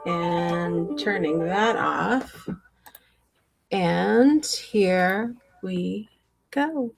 and turning that off. And here we go.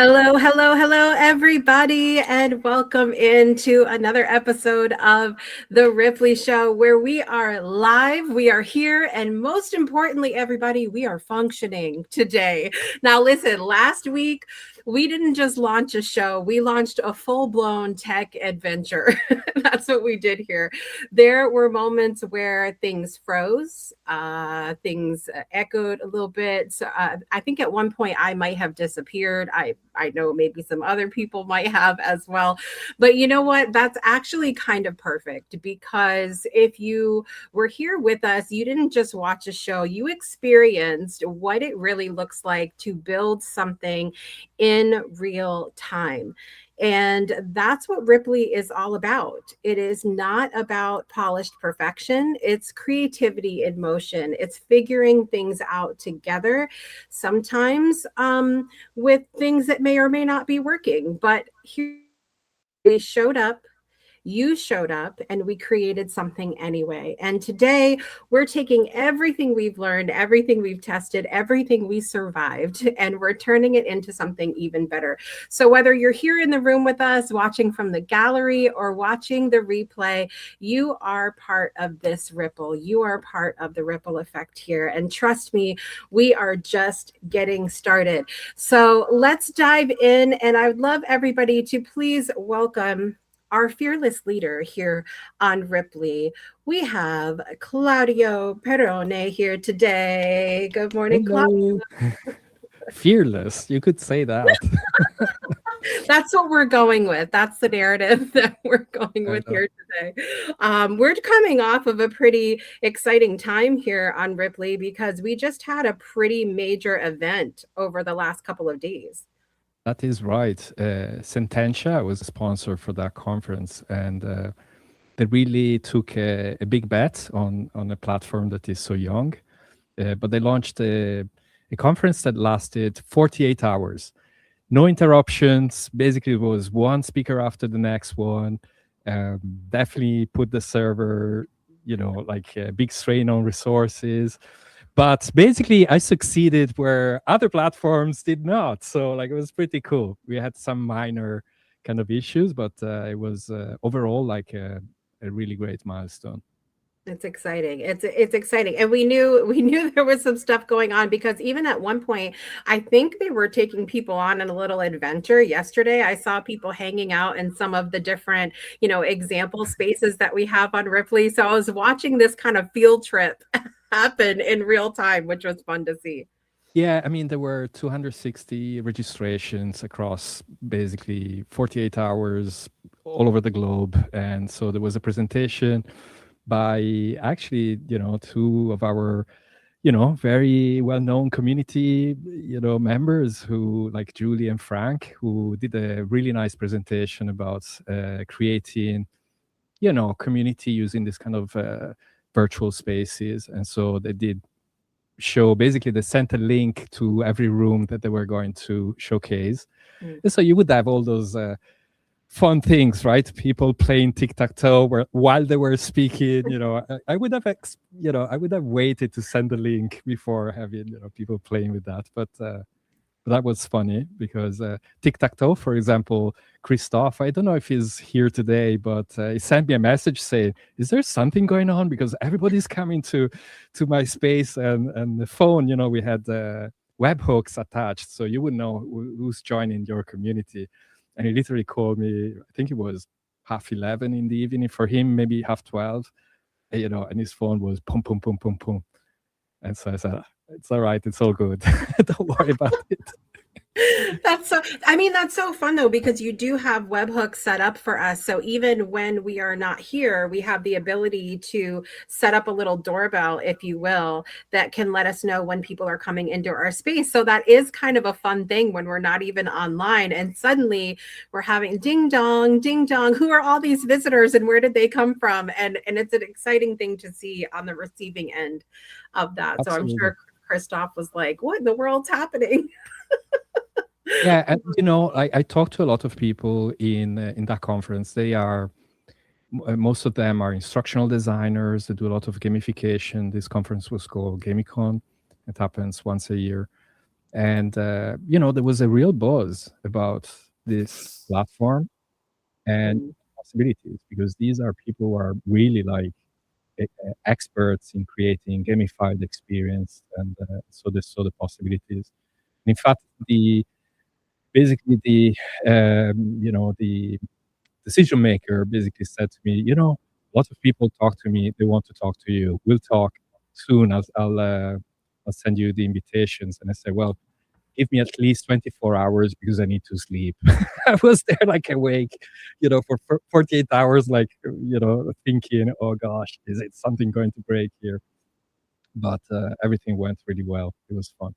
Hello, everybody, and welcome into another episode of The Rippily Show, where we are live, we are here, and most importantly, everybody, we are functioning today. Now, listen, last week, we didn't just launch a show, we launched a full-blown tech adventure. That's what we did here. There were moments where things froze, things echoed a little bit. So, I think at one point I might have disappeared. I know maybe some other people might have as well. But you know what? That's actually kind of perfect, because if you were here with us, you didn't just watch a show, you experienced what it really looks like to build something in real time. And that's what Ripley is all about. It is not about polished perfection. It's creativity in motion. It's figuring things out together, sometimes with things that may or may not be working. But here we showed up, you showed up, and we created something anyway. And today we're taking everything we've learned, everything we've tested, everything we survived, and we're turning it into something even better. So whether you're here in the room with us, watching from the gallery, or watching the replay, you are part of this ripple. You are part of the ripple effect here. And trust me, we are just getting started. So let's dive in. And I would love everybody to please welcome our fearless leader here on Ripley. We have Claudio Perrone here today. Good morning, Claudio. Hello. Fearless, you could say that. That's what we're going with. That's the narrative that we're going with here today. We're coming off of a pretty exciting time here on Ripley, because we just had a pretty major event over the last couple of days. That is right. Sententia was a sponsor for that conference, and they really took a big bet on a platform that is so young. But they launched a conference that lasted 48 hours. No interruptions. Basically, it was one speaker after the next one. Definitely put the server, like a big strain on resources. But basically, I succeeded where other platforms did not. So, like, it was pretty cool. We had some minor kind of issues, but it was overall like a really great milestone. It's exciting. It's exciting. And we knew there was some stuff going on, because even at one point, I think they were taking people on a little adventure. Yesterday, I saw people hanging out in some of the different, example spaces that we have on Ripley. So I was watching this kind of field trip happen in real time, which was fun to see. Yeah, I mean, there were 260 registrations across basically 48 hours all over the globe. And so there was a presentation by actually, two of our, very well-known community, members who, like Julie and Frank, who did a really nice presentation about creating, community using this kind of virtual spaces. And so they did show, basically they sent a link to every room that they were going to showcase. And so you would have all those fun things, right? People playing tic-tac-toe while they were speaking. I would have I would have waited to send the link before having people playing with that, but that was funny because tic-tac-toe, for example, Christoph, I don't know if he's here today, but he sent me a message saying, is there something going on? Because everybody's coming to my space, and the phone, we had webhooks attached, so you would know who's joining your community. And he literally called me, I think it was 11:30 in the evening, for him, maybe 12:30, and his phone was pum, pum, pum, pum, pum. And so I said, it's all right, it's all good. Don't worry about it. That's so fun though, because you do have webhooks set up for us. So even when we are not here, we have the ability to set up a little doorbell, if you will, that can let us know when people are coming into our space. So that is kind of a fun thing when we're not even online. And suddenly we're having ding dong, who are all these visitors and where did they come from? And it's an exciting thing to see on the receiving end of that. So Absolutely. I'm sure Christoph was like, what in the world's happening? Yeah, and I talked to a lot of people in that conference. They are most of them are instructional designers. They do a lot of gamification. This conference was called Gamicon. It happens once a year, and there was a real buzz about this platform and possibilities, because these are people who are really like experts in creating gamified experience, and so they saw the possibilities. In fact, the decision maker basically said to me, lots of people talk to me, they want to talk to you. We'll talk soon. I'll send you the invitations. And I said, well, give me at least 24 hours because I need to sleep. I was there like awake, for 48 hours, like, thinking, oh gosh, is it something going to break here? But everything went really well. It was fun.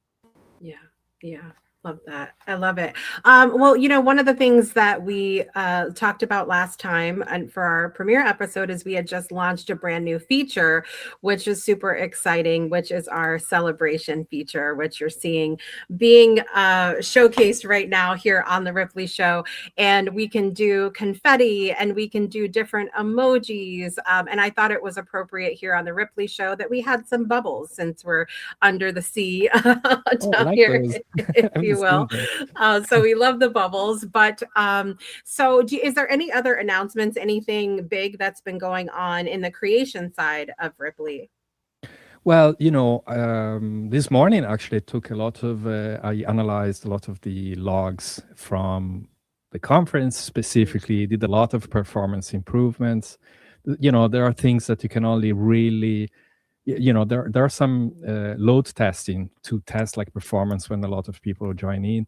Yeah. Yeah. Love that. I love it. Well, one of the things that we talked about last time and for our premiere episode is we had just launched a brand new feature, which is super exciting, which is our celebration feature, which you're seeing being showcased right now here on the Rippily Show. And we can do confetti and we can do different emojis. And I thought it was appropriate here on the Rippily Show that we had some bubbles since we're under the sea down like here. those. You will. So we love the bubbles. But so is there any other announcements, anything big that's been going on in the creation side of Rippily? Well, this morning actually took I analyzed a lot of the logs from the conference specifically, did a lot of performance improvements. There are things that you can only really, there are some load testing to test like performance when a lot of people join in,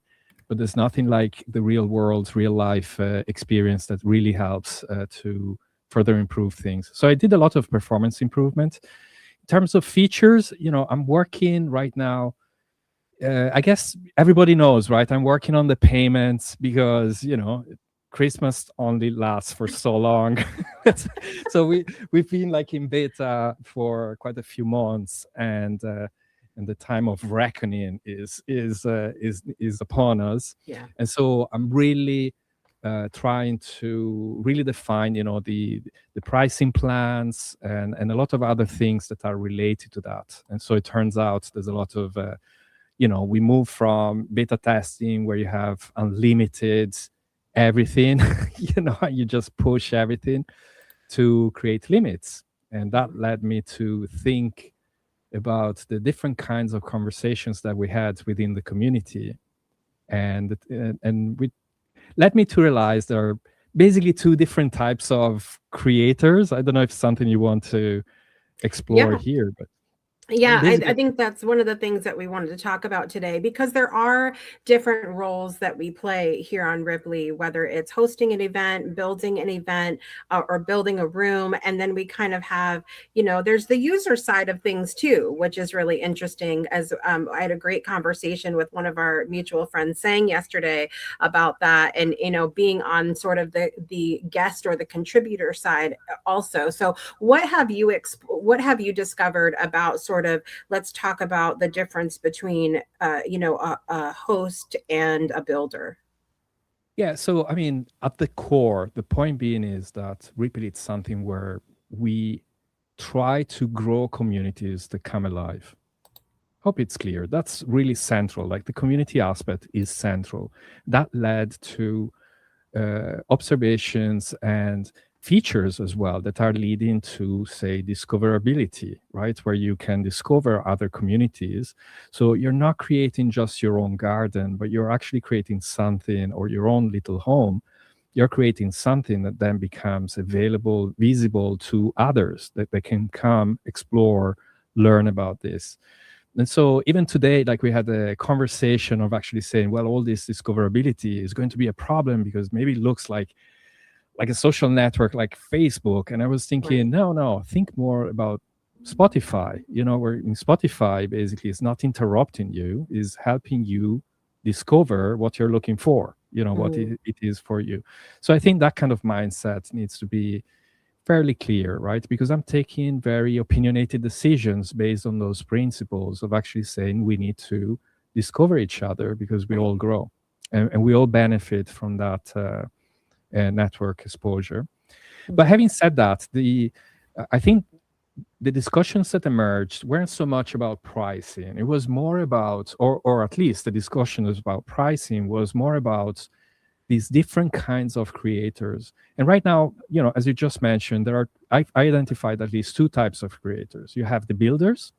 but there's nothing like the real world, real life experience that really helps to further improve things. So I did a lot of performance improvement. In terms of features, I'm working right now. I guess everybody knows, right? I'm working on the payments because, Christmas only lasts for so long. So we've been like in beta for quite a few months, and the time of reckoning is upon us. Yeah. And so I'm really trying to really define, the pricing plans and a lot of other things that are related to that. And so it turns out there's a lot of, we move from beta testing where you have unlimited everything, you just push everything, to create limits. And that led me to think about the different kinds of conversations that we had within the community. And we led me to realize there are basically two different types of creators. I don't know if it's something you want to explore here, but yeah, I think that's one of the things that we wanted to talk about today, because there are different roles that we play here on Rippily, whether it's hosting an event, building an event, or building a room. And then we kind of have, there's the user side of things too, which is really interesting. As I had a great conversation with one of our mutual friends saying yesterday about that, and, being on sort of the guest or the contributor side also. So what have you discovered about sort of, let's talk about the difference between a host and a builder? Yeah, so I mean, at the core, the point being is that Rippily is something where we try to grow communities that come alive. Hope it's clear. That's really central. Like the community aspect is central. That led to observations and features as well that are leading to, say, discoverability, right? Where you can discover other communities. So you're not creating just your own garden, but you're actually creating something, or your own little home. You're creating something that then becomes available, visible to others, that they can come, explore, learn about this. And so even today, like we had a conversation of actually saying, well, all this discoverability is going to be a problem because maybe it looks like a social network like Facebook. And I was thinking, Right. no, think more about Spotify, where in Spotify basically is not interrupting you, is helping you discover what you're looking for, what Mm. it is for you. So I think that kind of mindset needs to be fairly clear, right? Because I'm taking very opinionated decisions based on those principles of actually saying we need to discover each other because we Right. all grow, and we all benefit from that network exposure. But Mhm. having said that, I think the discussions that emerged weren't so much about pricing. It was more about, or at least the discussion was about pricing, was more about these different kinds of creators. And right now, as you just mentioned, I identified at least two types of creators. You have the builders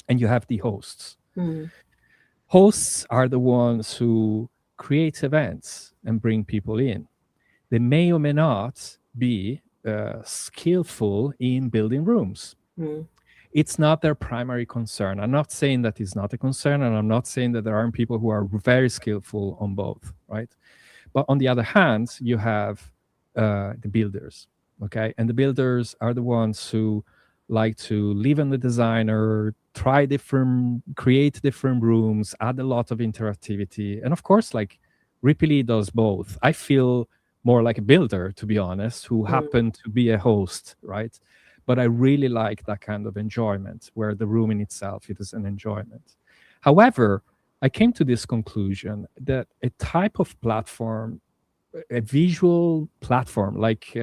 and you have the hosts. Mm. Hosts are the ones who create events and bring people in. They may or may not be skillful in building rooms. Mm. It's not their primary concern. I'm not saying that it's not a concern, and I'm not saying that there aren't people who are very skillful on both, right? But on the other hand, you have the builders, okay? And the builders are the ones who like to live in the designer, create different rooms, add a lot of interactivity. And of course, like Rippily does both. I feel more like a builder, to be honest, who Mm. happen to be a host, right? But I really like that kind of enjoyment where the room in itself, it is an enjoyment. However, I came to this conclusion that a type of platform, a visual platform like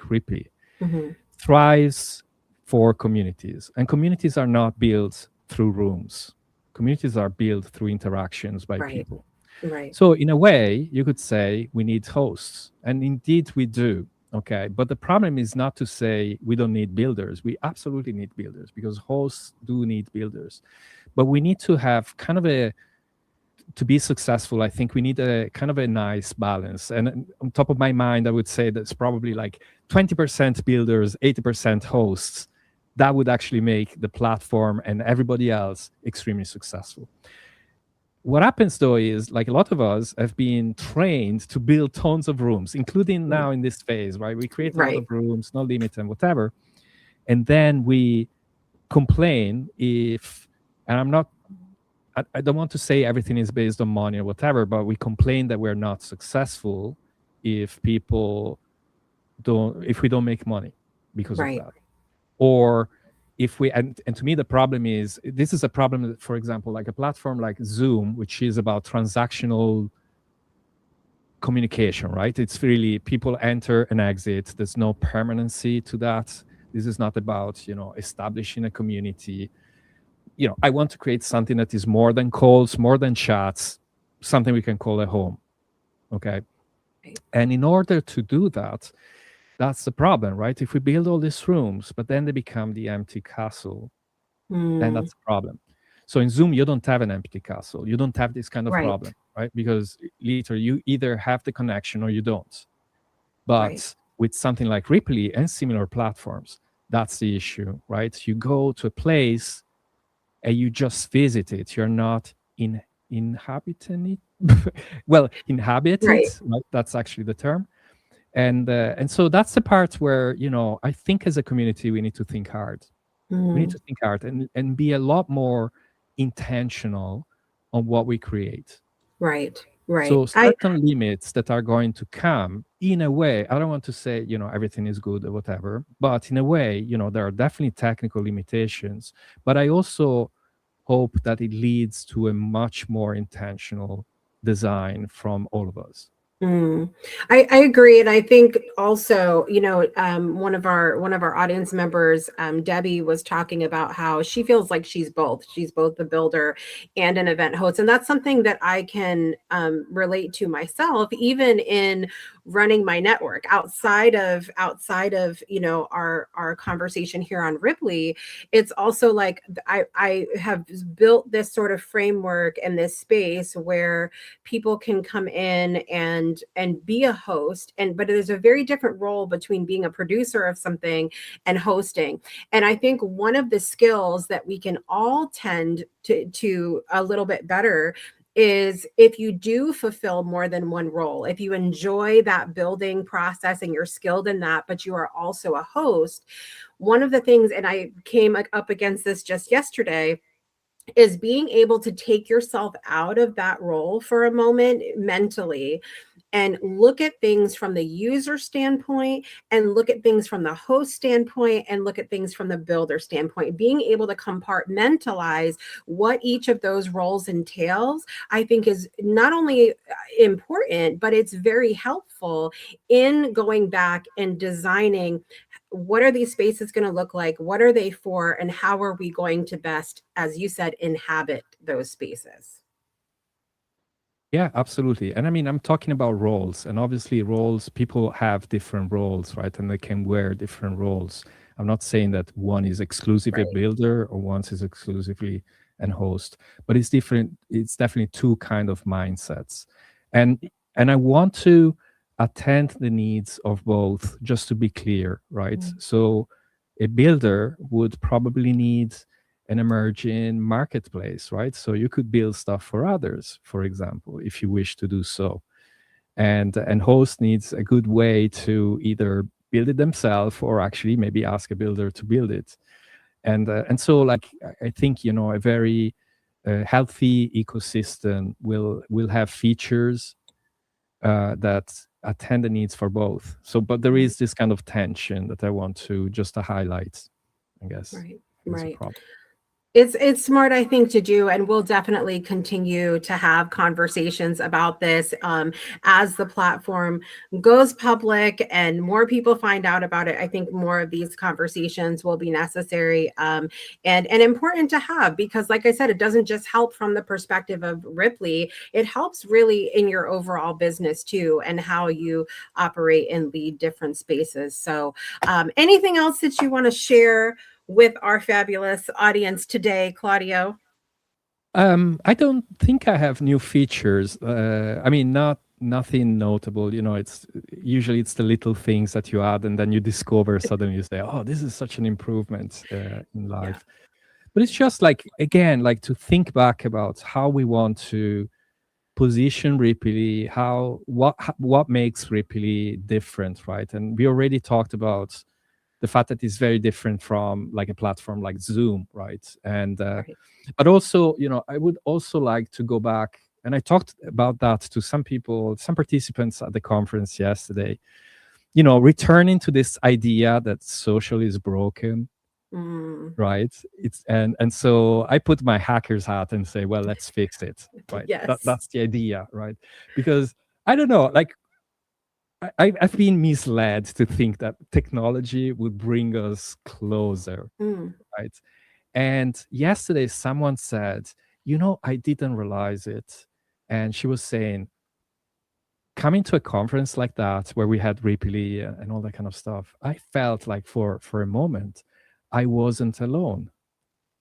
Ripply, Mhm. thrives for communities, and communities are not built through rooms. Communities are built through interactions by Right. people. Right. So in a way, you could say we need hosts, and indeed we do. Okay, but the problem is not to say we don't need builders. We absolutely need builders because hosts do need builders, but we need to have kind of to be successful. I think we need a kind of a nice balance. And on top of my mind, I would say that's probably like 20% builders, 80% hosts. That would actually make the platform and everybody else extremely successful. What happens though is, like, a lot of us have been trained to build tons of rooms, including Mm. now in this phase, right? We create a lot of Right. rooms, no limit and whatever. And then we complain if, and I don't want to say everything is based on money or whatever, but we complain that we're not successful if if we don't make money because of Right. that. Or if we, and to me, the problem is, this is a problem that, for example, like a platform like Zoom, which is about transactional communication, right? It's really people enter and exit. There's no permanency to that. This is not about, establishing a community. I want to create something that is more than calls, more than chats, something we can call a home. Okay. Right. And in order to do that, that's the problem, right? If we build all these rooms, but then they become the empty castle, then Mm. that's a problem. So in Zoom, you don't have an empty castle. You don't have this kind of Right. problem, right? Because later you either have the connection or you don't. Right. But with something like Ripply and similar platforms, that's the issue, right? You go to a place and you just visit it. You're not inhabiting it. Well, inhabit Right. it, right? That's actually the term. And so that's the part where, I think as a community we need to think hard. We need Mm. to think hard and be a lot more intentional on what we create. Right. Right. So certain limits that are going to come, in a way, I don't want to say, everything is good or whatever, but in a way, there are definitely technical limitations. But I also hope that it leads to a much more intentional design from all of us. Mm. I agree, and I think also, one of our audience members, Debbie, was talking about how she feels like she's both. She's both the builder and an event host, and that's something that I can relate to myself, even in running my network outside of our conversation here on Ripley. It's also like I have built this sort of framework and this space where people can come in and be a host, but there's a very different role between being a producer of something and hosting. And I think one of the skills that we can all tend to a little bit better is if you do fulfill more than one role, if you enjoy that building process and you're skilled in that, but you are also a host. One of the things, and I came up against this just yesterday, is being able to take yourself out of that role for a moment mentally and look at things from the user standpoint, and look at things from the host standpoint, and look at things from the builder standpoint. Being able to compartmentalize what each of those roles entails, I think, is not only important, but it's very helpful in going back and designing what are these spaces going to look like, what are they for, and how are we going to best, as you said, inhabit those spaces. Yeah, absolutely. And I mean, I'm talking about roles, and obviously roles, people have different roles, right? And they can wear different roles. I'm not saying that one is exclusively a Right. builder or one is exclusively an host, but it's different. It's definitely two kind of mindsets. And and I want to attend the needs of both, just to be clear, right? Mm. So a builder would probably need an emerging marketplace, right? So you could build stuff for others, for example, if you wish to do so. And host needs a good way to either build it themselves or actually maybe ask a builder to build it. And so like I think a very healthy ecosystem will have features that attend the needs for both. So, but there Right. is this kind of tension that I want to just to highlight, I guess. Right. Is a Right. problem. It's smart, I think, to do, and we'll definitely continue to have conversations about this as the platform goes public and more people find out about it. I think more of these conversations will be necessary, and important to have, because, like I said, it doesn't just help from the perspective of Ripley; it helps really in your overall business too, and how you operate and lead different spaces. So, anything else that you want to share with our fabulous audience today, Claudio? I don't think I have new features. I mean, nothing notable. It's usually it's the little things that you add, and then you discover suddenly you say, "Oh, this is such an improvement in Yeah. life." But it's just like again, like to think back about how we want to position Rippily, what makes Rippily different, right? And we already talked about the fact that it's very different from like a platform like Zoom, right? And Right. but also, I would also like to go back, and I talked about that to some people, some participants at the conference yesterday. Returning to this idea that social is broken, Mm, right? And so I put my hacker's hat and say, well, let's fix it, right? yes. That's the idea, right? Because I don't know, like I've been misled to think that technology would bring us closer, Mm, right? And yesterday, someone said, I didn't realize it. And she was saying, coming to a conference like that, where we had Ripley and all that kind of stuff, I felt like for a moment, I wasn't alone.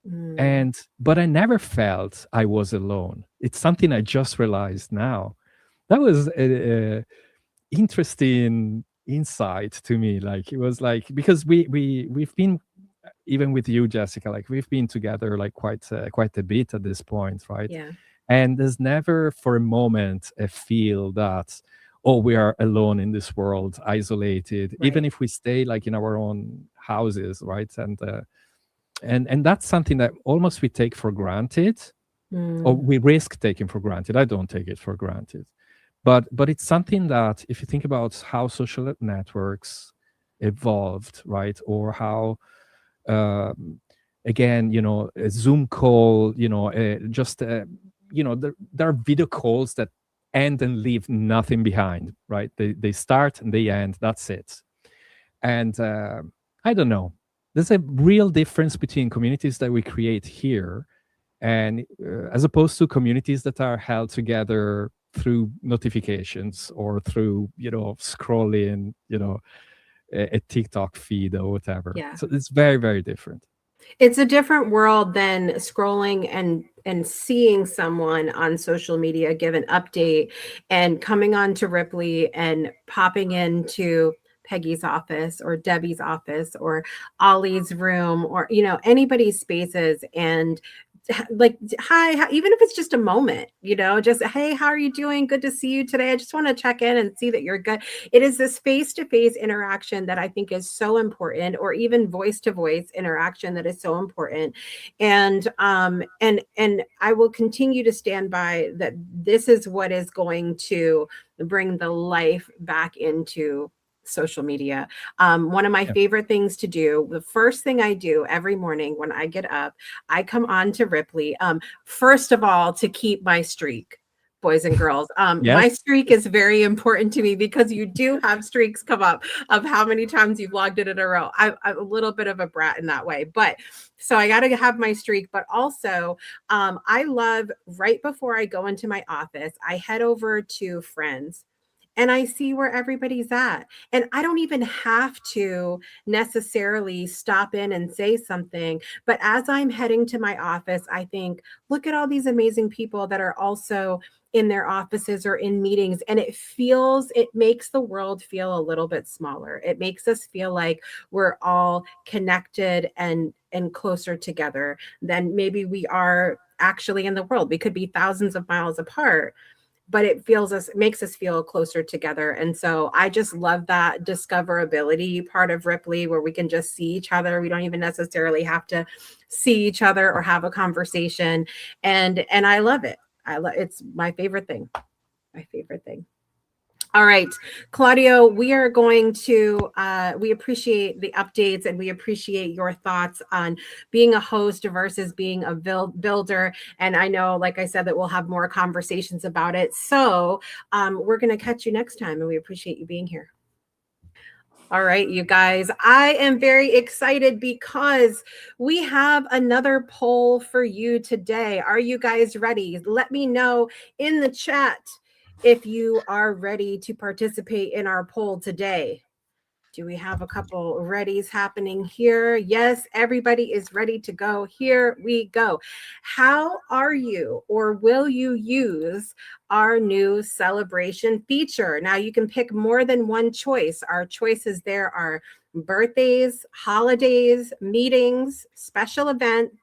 mm, But I never felt I was alone. It's something I just realized now. That was a interesting insight to me. Like it was like because we've been even with you, Jessica, like we've been together like quite a bit at this point, right? yeah. And there's never for a moment a feel that we are alone in this world, isolated, even Right. if we stay like in our own houses, right? And that's something that almost we take for granted, or Mm, we risk taking for granted. I don't take it for granted, but it's something that if you think about how social networks evolved, right, or how um, again, a Zoom call, just there are video calls that end and leave nothing behind, right? They start and they end. That's it. And I don't know. There's a real difference between communities that we create here and as opposed to communities that are held together through notifications or through, scrolling, a TikTok feed or whatever. Yeah. So it's very, very different. It's a different world than scrolling and seeing someone on social media give an update and coming on to Rippily and popping into Peggy's office or Debbie's office or Ollie's room or anybody's spaces and like hi, even if it's just a moment, just hey, how are you doing, good to see you today, I just want to check in and see that you're good. It is this face-to-face interaction that I think is so important, or even voice-to-voice interaction that is so important. And I will continue to stand by that. This is what is going to bring the life back into social media. One of my favorite things to do, the first thing I do every morning when I get up, I come on to Rippily. First of all, to keep my streak, boys and girls. Yes. My streak is very important to me because you do have streaks come up of how many times you've logged in a row. I'm a little bit of a brat in that way, but so I got to have my streak. But also, I love right before I go into my office, I head over to Friends and I see where everybody's at. And I don't even have to necessarily stop in and say something. But as I'm heading to my office, I think, look at all these amazing people that are also in their offices or in meetings. And it makes the world feel a little bit smaller. It makes us feel like we're all connected and closer together than maybe we are actually in the world. We could be thousands of miles apart, but it makes us feel closer together. And so I just love that discoverability part of Rippily, where we can just see each other. We don't even necessarily have to see each other or have a conversation. And I love it. It's my favorite thing. All right, Claudio, we are going to, we appreciate the updates and we appreciate your thoughts on being a host versus being a builder. And I know, like I said, that we'll have more conversations about it. So we're going to catch you next time, and we appreciate you being here. All right, you guys, I am very excited because we have another poll for you today. Are you guys ready? Let me know in the chat if you are ready to participate in our poll today. Do we have a couple readies happening here? Yes, everybody is ready to go. Here we go. How are you, or will you use our new celebration feature? Now you can pick more than one choice. Our choices there are birthdays, holidays, meetings, special events,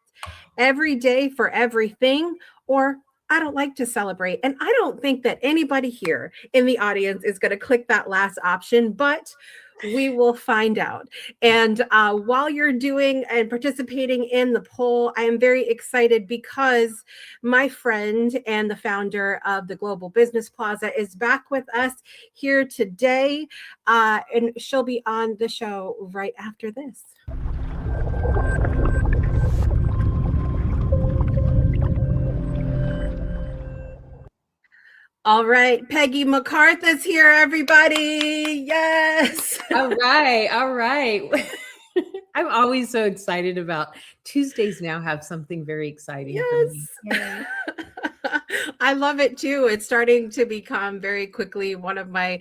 every day for everything, or I don't like to celebrate. And I don't think that anybody here in the audience is going to click that last option, but we will find out. And while you're doing and participating in the poll, I am very excited because my friend and the founder of the Global Business Plaza is back with us here today. And she'll be on the show right after this. All right, Peggy McCartha's here, everybody. Yes. All right. I'm always so excited about Tuesdays now have something very exciting. Yes. I love it too. It's starting to become very quickly one of my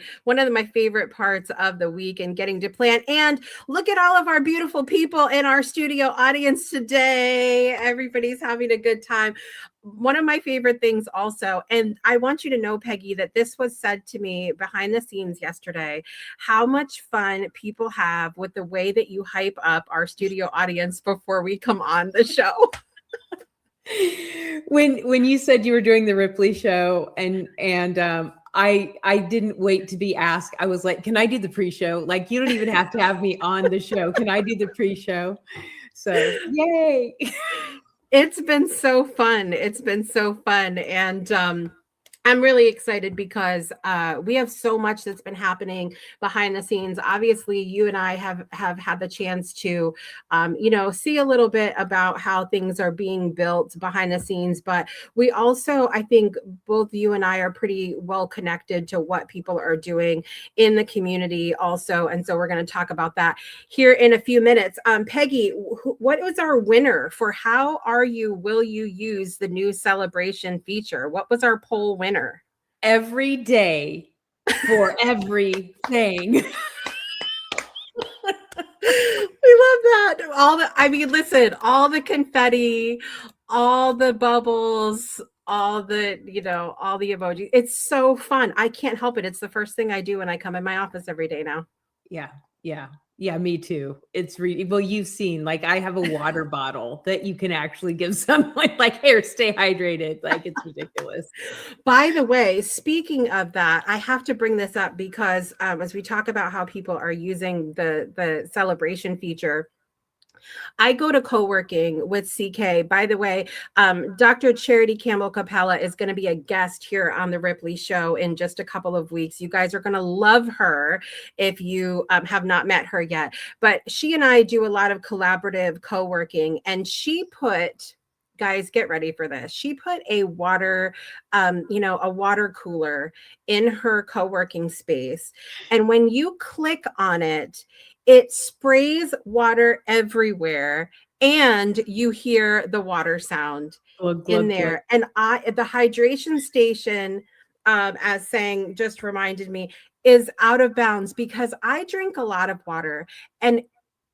favorite parts of the week, and getting to plan. And look at all of our beautiful people in our studio audience today. Everybody's having a good time. One of my favorite things also, and I want you to know, Peggy, that this was said to me behind the scenes yesterday, how much fun people have with the way that you hype up our studio audience before we come on the show. When you said you were doing the Rippily Show, and I didn't wait to be asked. I was like, can I do the pre-show? Like, you don't even have to have me on the show. Can I do the pre-show? So yay. It's been so fun. And I'm really excited because we have so much that's been happening behind the scenes. Obviously, you and I have had the chance to, see a little bit about how things are being built behind the scenes. But we also, I think, both you and I are pretty well connected to what people are doing in the community, also. And so we're going to talk about that here in a few minutes. Peggy, what was our winner for how are you? Will you use the new celebration feature? What was our poll winner? Every day for everything. We love that. Listen, all the confetti, all the bubbles, all the emojis. It's so fun. I can't help it. It's the first thing I do when I come in my office every day now. Yeah, me too. It's really, well, you've seen, like, I have a water bottle that you can actually give someone, like, here, stay hydrated. Like, it's ridiculous. By the way, speaking of that, I have to bring this up because as we talk about how people are using the celebration feature, I go to co-working with CK. By the way, Dr. Charity Campbell Capella is going to be a guest here on the Rippily Show in just a couple of weeks. You guys are going to love her if you have not met her yet. But she and I do a lot of collaborative co-working, and she put, guys, get ready for this. She put a water, a water cooler in her co-working space. And when you click on it, it sprays water everywhere, and you hear the water sound in there. And the hydration station, as saying, just reminded me, is out of bounds because I drink a lot of water, and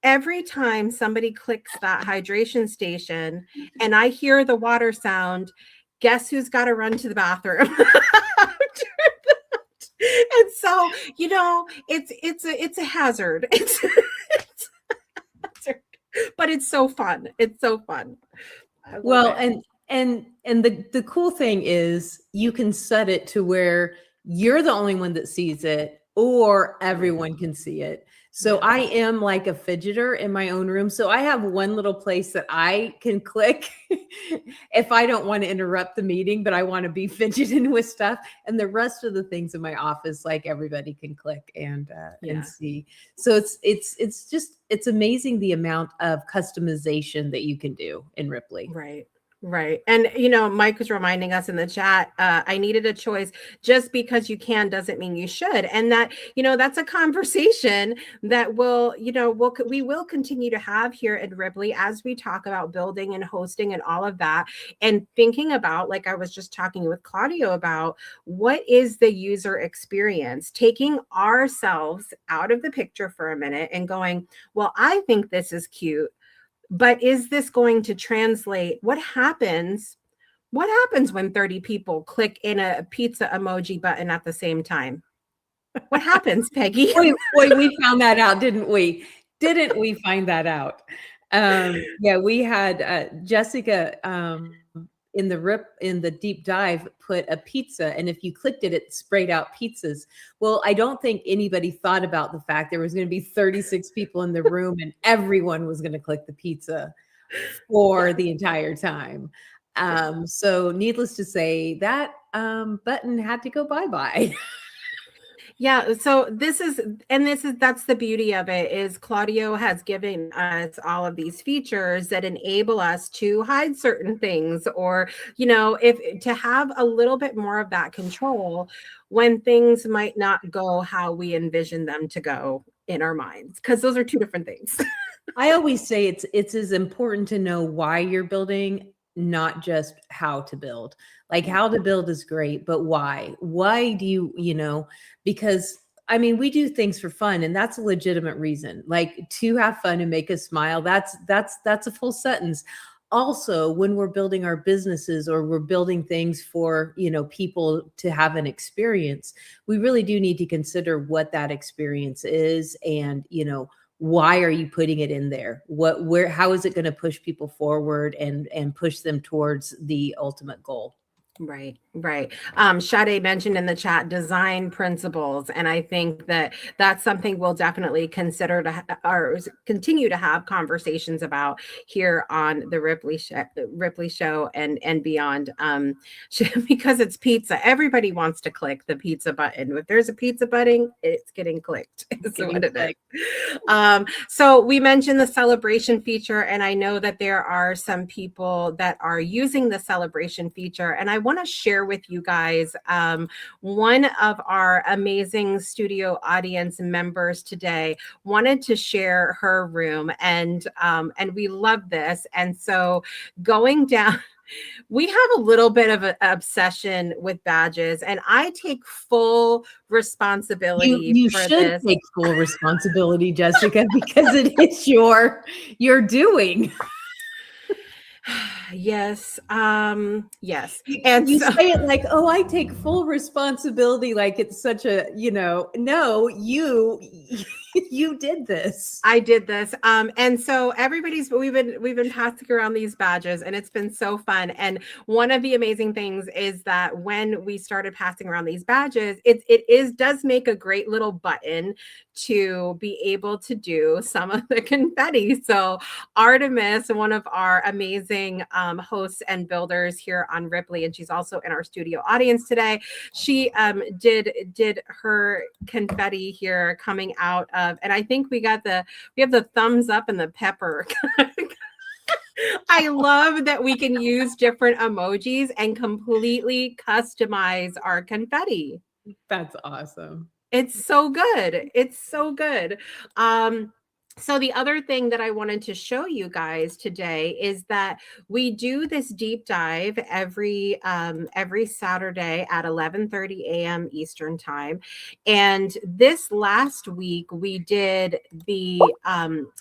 every time somebody clicks that hydration station and I hear the water sound, guess who's got to run to the bathroom? And so, it's a hazard. It's a hazard, but it's so fun. It's so fun. Well, and the cool thing is you can set it to where you're the only one that sees it, or everyone can see it. So I am like a fidgeter in my own room. So I have one little place that I can click if I don't want to interrupt the meeting, but I want to be fidgeting with stuff. And the rest of the things in my office, like, everybody can click and see. So it's amazing the amount of customization that you can do in Rippily. Right. And, Mike was reminding us in the chat, I needed a choice. Just because you can doesn't mean you should. And that, that's a conversation that we will continue to have here at Rippily as we talk about building and hosting and all of that. And thinking about, like I was just talking with Claudio about, what is the user experience? Taking ourselves out of the picture for a minute and going, well, I think this is cute, but is this going to translate? What happens when 30 people click in a pizza emoji button at the same time? What happens, Peggy? Boy, we found that out, didn't we? Didn't we find that out? We had Jessica in the deep dive put a pizza, and if you clicked it, it sprayed out pizzas. Well, I don't think anybody thought about the fact there was going to be 36 people in the room and everyone was going to click the pizza for the entire time. So needless to say, that button had to go bye-bye. Yeah, so that's the beauty of it, is Claudio has given us all of these features that enable us to hide certain things, or, if to have a little bit more of that control when things might not go how we envision them to go in our minds, because those are two different things. I always say it's as important to know why you're building, not just how to build. Like, how to build is great, but why? Why do you, because we do things for fun, and that's a legitimate reason. Like, to have fun and make us smile, that's a full sentence. Also, when we're building our businesses or we're building things for, people to have an experience, we really do need to consider what that experience is, and, why are you putting it in there? How is it going to push people forward and push them towards the ultimate goal? Right, right. Sade mentioned in the chat design principles, and I think that that's something we'll definitely consider or continue to have conversations about here on the Rippily Show and beyond. Because it's pizza, everybody wants to click the pizza button. If there's a pizza button, it's getting clicked. So what it is. So we mentioned the celebration feature, and I know that there are some people that are using the celebration feature, and I want to share with you guys one of our amazing studio audience members today wanted to share her room, and we love this. And so going down, we have a little bit of an obsession with badges, and I take full responsibility You for should this. take full responsibility, Jessica, because it is your doing. Yes. Yes. And you say it like, oh, I take full responsibility, like it's such a, no, you did this. I did this. And so we've been passing around these badges, and it's been so fun. And one of the amazing things is that when we started passing around these badges, it does make a great little button to be able to do some of the confetti. So Artemis, one of our amazing hosts and builders here on Rippily, and she's also in our studio audience today. She did her confetti here coming out of, and I think we have the thumbs up and the pepper. I love that we can use different emojis and completely customize our confetti. That's awesome. It's so good. It's so good. So the other thing that I wanted to show you guys today is that we do this deep dive every Saturday at 11:30 a.m. Eastern time. And this last week we did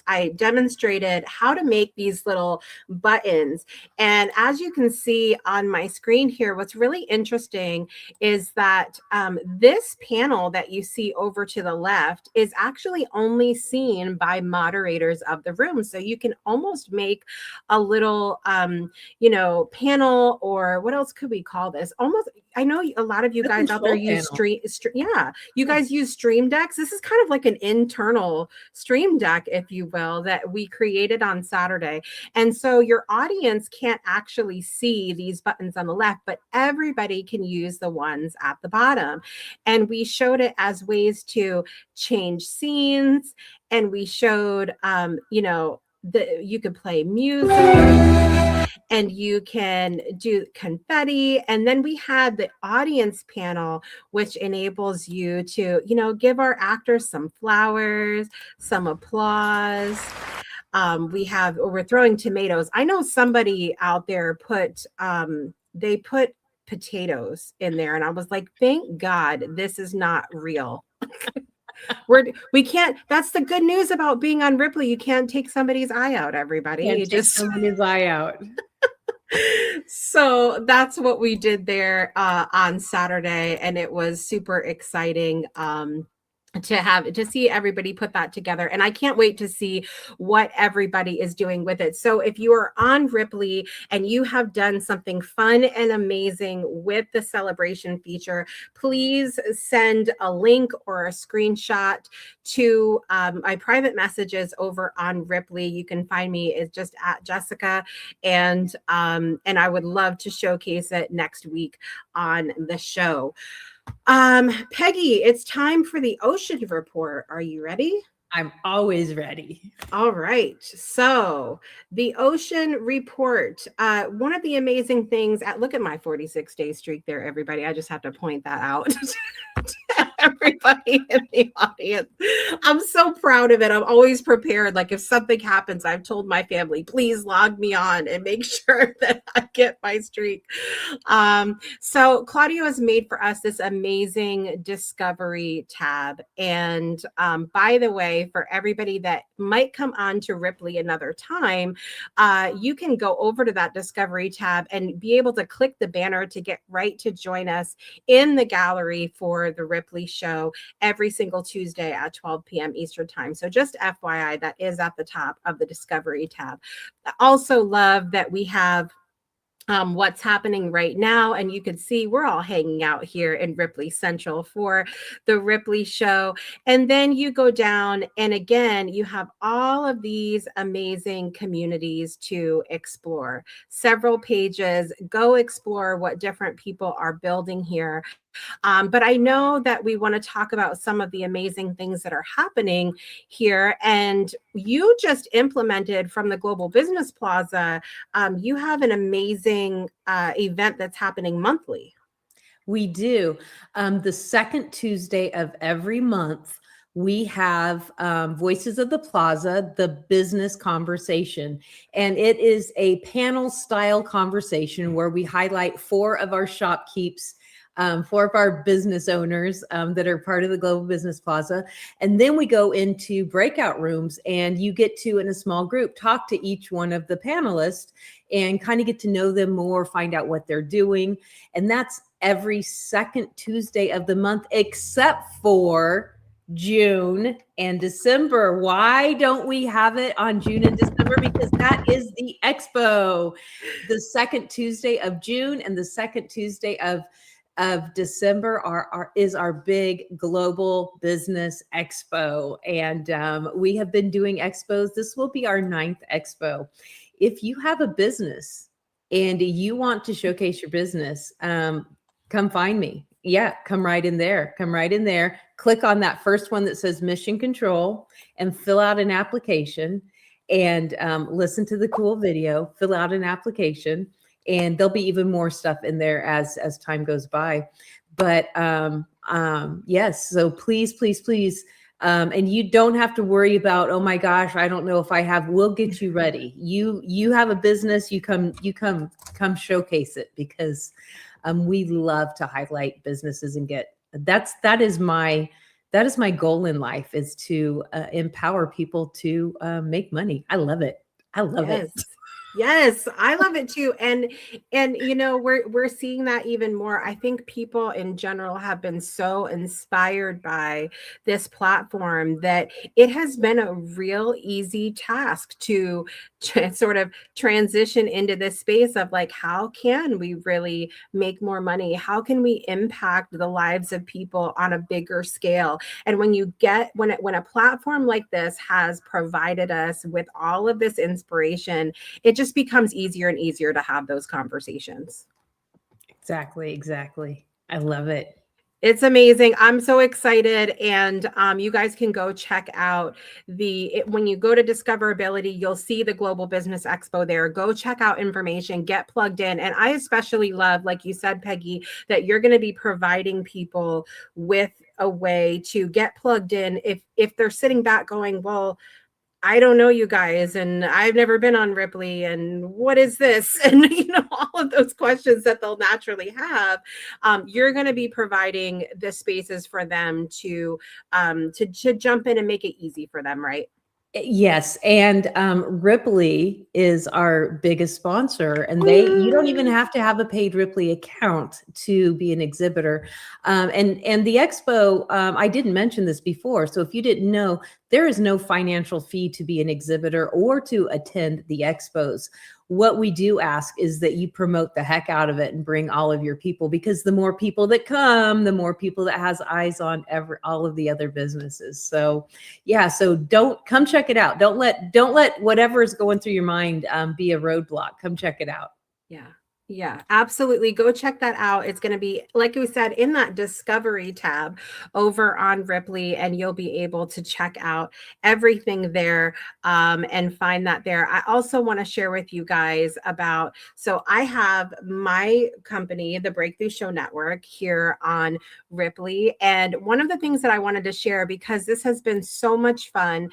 I demonstrated how to make these little buttons. And as you can see on my screen here, what's really interesting is that this panel that you see over to the left is actually only seen by moderators of the room. So you can almost make a little, panel, or what else could we call this? Almost, I know a lot of you guys out there use you guys use Stream Decks. This is kind of like an internal Stream Deck, if you will, that we created on Saturday. And so your audience can't actually see these buttons on the left, but everybody can use the ones at the bottom. And we showed it as ways to change scenes, and we showed you could play music and you can do confetti. And then we had the audience panel, which enables you to give our actors some flowers, some applause. We're throwing tomatoes. I know somebody out there put potatoes in there, and I was like, thank God this is not real. We can't. That's the good news about being on Rippily. You can't take somebody's eye out, everybody. You just somebody's eye out. So that's what we did there on Saturday, and it was super exciting to see everybody put that together. And I can't wait to see what everybody is doing with it. So if you are on Rippily and you have done something fun and amazing with the celebration feature, please send a link or a screenshot to my private messages over on Rippily. You can find me is just at Jessica, and I would love to showcase it next week on the show. Peggy, it's time for the ocean report. Are you ready? I'm always ready. All right. So the ocean report, one of the amazing things look at my 46-day streak there, everybody. I just have to point that out to everybody in the audience. I'm so proud of it. I'm always prepared. Like if something happens, I've told my family, please log me on and make sure that I get my streak. So Claudio has made for us this amazing discovery tab. And by the way, for everybody that might come on to Rippily another time, you can go over to that discovery tab and be able to click the banner to get right to join us in the gallery for the Rippily Show every single Tuesday at 12 p.m. Eastern time. So just FYI, that is at the top of the discovery tab. I also love that we have what's happening right now. And you can see we're all hanging out here in Ripley Central for the Ripley Show. And then you go down, and again, you have all of these amazing communities to explore. Several pages. Go explore what different people are building here. But I know that we want to talk about some of the amazing things that are happening here. And you just implemented from the Global Business Plaza, you have an amazing event that's happening monthly. We do. The second Tuesday of every month, we have Voices of the Plaza, the business conversation. And it is a panel style conversation where we highlight 4 of our shopkeepers, 4 of our business owners that are part of the Global Business Plaza. And then we go into breakout rooms, and you get to, in a small group, talk to each one of the panelists and kind of get to know them more, find out what they're doing. And that's every second Tuesday of the month, except for June and December. Why don't we have it on June and December? Because that is the expo. The second Tuesday of June and the second Tuesday of December is our big Global Business Expo. And we have been doing expos. This will be our 9th expo. If you have a business and you want to showcase your business, come find me. Yeah, come right in there. Come right in there. Click on that first one that says Mission Control and fill out an application, and listen to the cool video, fill out an application. And there'll be even more stuff in there as time goes by. But yes, so please, please, please. And you don't have to worry about, oh my gosh, I don't know if I have. We'll get you ready. You have a business, you come showcase it, because we love to highlight businesses and that is my goal in life, is to empower people to make money. I love it. I love it. Yes, I love it too. And you know, we're seeing that even more. I think people in general have been so inspired by this platform that it has been a real easy task to sort of transition into this space of like, how can we really make more money? How can we impact the lives of people on a bigger scale? And when a platform like this has provided us with all of this inspiration, it just becomes easier and easier to have those conversations. Exactly. I love it. It's amazing. I'm so excited. And you guys can go check out when you go to Discoverability, you'll see the Global Business Expo there. Go check out information, get plugged in. And I especially love, like you said, Peggy, that you're going to be providing people with a way to get plugged in if they're sitting back going, well, I don't know you guys, and I've never been on Rippily, and what is this? And all of those questions that they'll naturally have, you're going to be providing the spaces for them to jump in and make it easy for them, right? Yes, and Rippily is our biggest sponsor, and you don't even have to have a paid Rippily account to be an exhibitor. And the expo, I didn't mention this before, so if you didn't know, there is no financial fee to be an exhibitor or to attend the expos. What we do ask is that you promote the heck out of it and bring all of your people, because the more people that come, the more people that has eyes on all of the other businesses. So yeah, so come check it out. Don't let whatever is going through your mind be a roadblock. Come check it out. Yeah, absolutely. Go check that out. It's going to be, like we said, in that discovery tab over on Rippily, and you'll be able to check out everything there and find that there. I also want to share with you guys so I have my company, the Breakthrough Show Network, here on Rippily. And one of the things that I wanted to share, because this has been so much fun,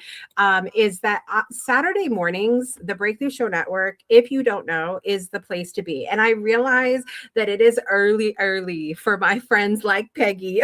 is that Saturday mornings, the Breakthrough Show Network, if you don't know, is the place to be. And I realize that it is early for my friends like Peggy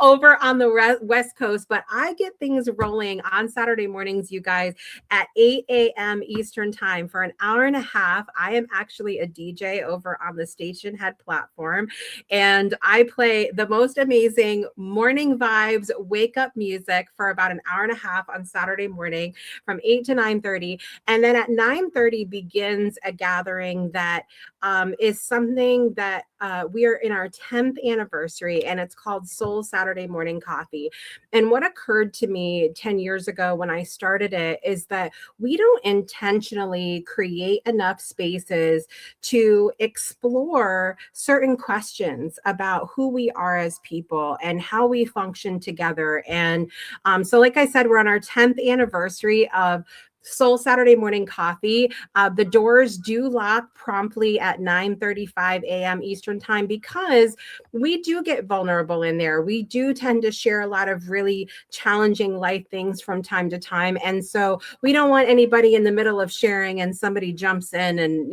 over on the West Coast, but I get things rolling on Saturday mornings, you guys, at 8 a.m. Eastern time for an hour and a half. I am actually a DJ over on the Station Head platform, and I play the most amazing morning vibes, wake up music for about an hour and a half on Saturday morning from 8 to 9:30. And then at 9:30 begins a gathering that is something that we are in our 10th anniversary, and it's called Soul Saturday Morning Coffee. And what occurred to me 10 years ago when I started it is that we don't intentionally create enough spaces to explore certain questions about who we are as people and how we function together. And so, like I said, we're on our 10th anniversary of Soul Saturday Morning Coffee. The doors do lock promptly at 9:35 a.m. Eastern time because we do get vulnerable in there. We do tend to share a lot of really challenging life things from time to time. And so we don't want anybody in the middle of sharing and somebody jumps in and,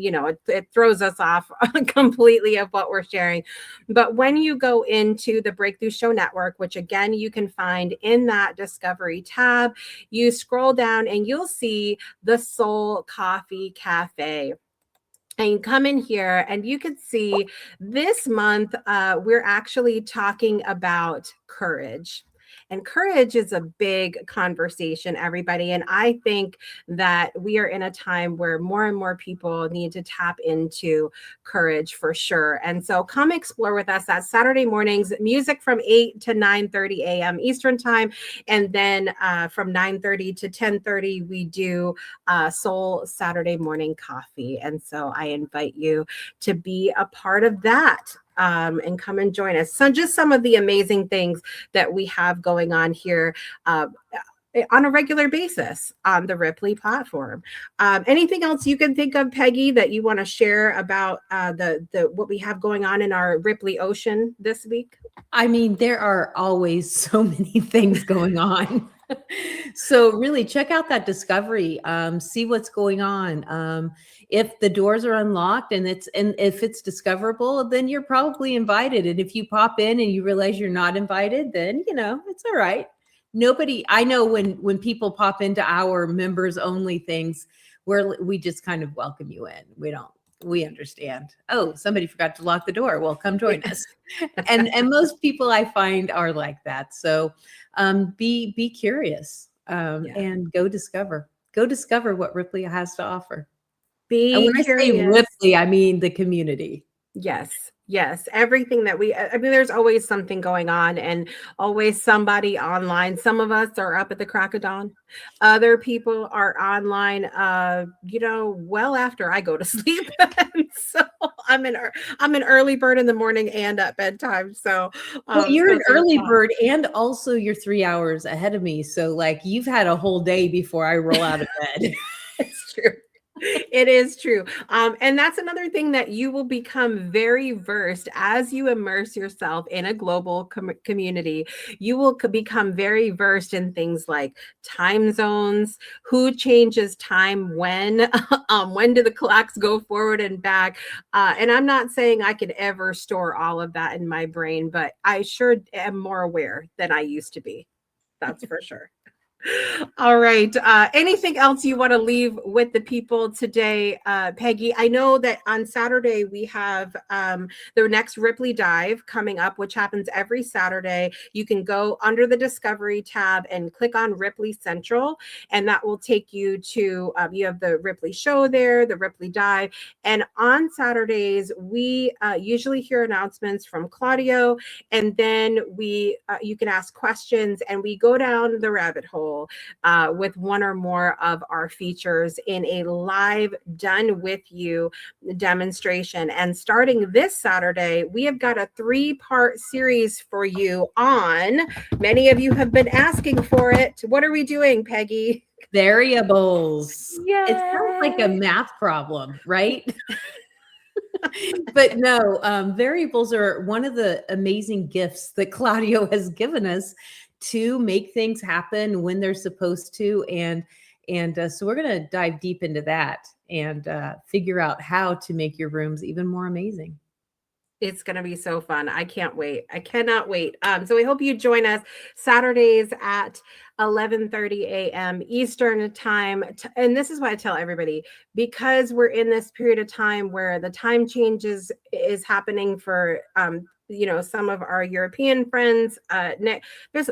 it throws us off completely of what we're sharing. But when you go into the Breakthrough Show Network, which again, you can find in that Discovery tab, you scroll down and you'll see the Soul Coffee Cafe. And you come in here and you can see this month, we're actually talking about courage. And courage is a big conversation, everybody. And I think that we are in a time where more and more people need to tap into courage for sure. And so come explore with us. That's Saturday mornings, music from 8 to 9:30 a.m. Eastern time. And then from 9:30 to 10:30, we do Soul Saturday Morning Coffee. And so I invite you to be a part of that. And come and join us. So just some of the amazing things that we have going on here on a regular basis on the Rippily platform. Anything else you can think of, Peggy, that you want to share about the what we have going on in our Rippily Ocean this week? I mean, there are always so many things going on. So really check out that Discovery, see what's going on. If the doors are unlocked and if it's discoverable, then you're probably invited. And if you pop in and you realize you're not invited, then, it's all right. I know when people pop into our members only things, we just kind of welcome you in. We understand. Oh, somebody forgot to lock the door. Well, come join us. And most people I find are like that. So be curious and go discover what Rippily has to offer. And when Curious. I say Rippily, I mean the community. Yes. Everything that there's always something going on and always somebody online. Some of us are up at the crack of dawn. Other people are online, well after I go to sleep. So I'm an early bird in the morning and at bedtime. So well, you're an early bird and also you're 3 hours ahead of me. So like you've had a whole day before I roll out of bed. It's true. It is true. And that's another thing that you will become very versed as you immerse yourself in a global community. You will become very versed in things like time zones, who changes time when do the clocks go forward and back. And I'm not saying I could ever store all of that in my brain, but I sure am more aware than I used to be. That's for sure. All right. Anything else you want to leave with the people today, Peggy? I know that on Saturday we have the next Rippily Dive coming up, which happens every Saturday. You can go under the Discovery tab and click on Rippily Central, and that will take you to, you have the Rippily Show there, the Rippily Dive. And on Saturdays, we usually hear announcements from Claudio, and then you can ask questions, and we go down the rabbit hole with one or more of our features in a live done with you demonstration. And starting this Saturday, we have got a 3-part series for you on, many of you have been asking for it. What are we doing, Peggy? Variables. Yay. It sounds like a math problem, right? But no, variables are one of the amazing gifts that Claudio has given us to make things happen when they're supposed to. And so we're going to dive deep into that and figure out how to make your rooms even more amazing. It's going to be so fun. I can't wait. I cannot wait. So we hope you join us Saturdays at 11:30 a.m. Eastern time. And this is why I tell everybody, because we're in this period of time where the time changes is happening for, some of our European friends. There's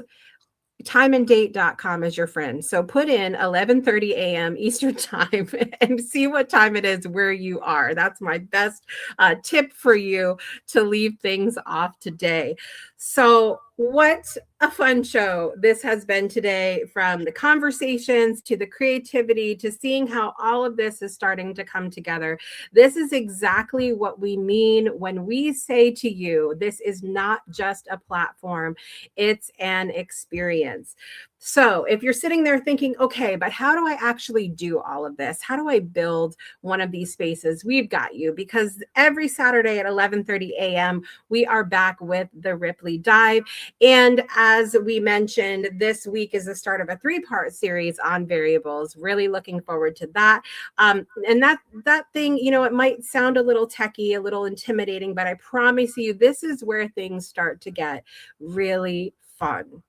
timeanddate.com is your friend. So put in 11:30 a.m. Eastern time and see what time it is where you are. That's my best tip for you to leave things off today. So what a fun show this has been today, from the conversations to the creativity to seeing how all of this is starting to come together. This is exactly what we mean when we say to you, this is not just a platform, it's an experience. So if you're sitting there thinking, okay, but how do I actually do all of this? How do I build one of these spaces? We've got you, because every Saturday at 11:30 a.m., we are back with the Rippily Dive. And as we mentioned, this week is the start of a 3-part series on variables. Really looking forward to that. And that thing, it might sound a little techie, a little intimidating, but I promise you, this is where things start to get really fun.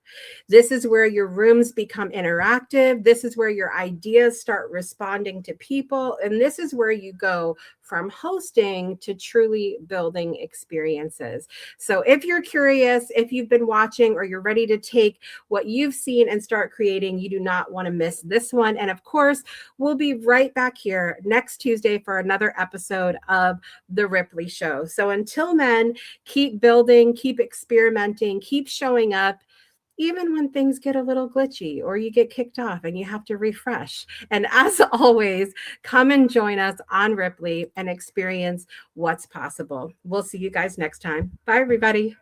This is where your rooms become interactive. This is where your ideas start responding to people. And this is where you go from hosting to truly building experiences. So if you're curious, if you've been watching, or you're ready to take what you've seen and start creating, you do not want to miss this one. And of course, we'll be right back here next Tuesday for another episode of The Rippily Show. So until then, keep building, keep experimenting, keep showing up, even when things get a little glitchy or you get kicked off and you have to refresh. And as always, come and join us on Rippily and experience what's possible. We'll see you guys next time. Bye, everybody.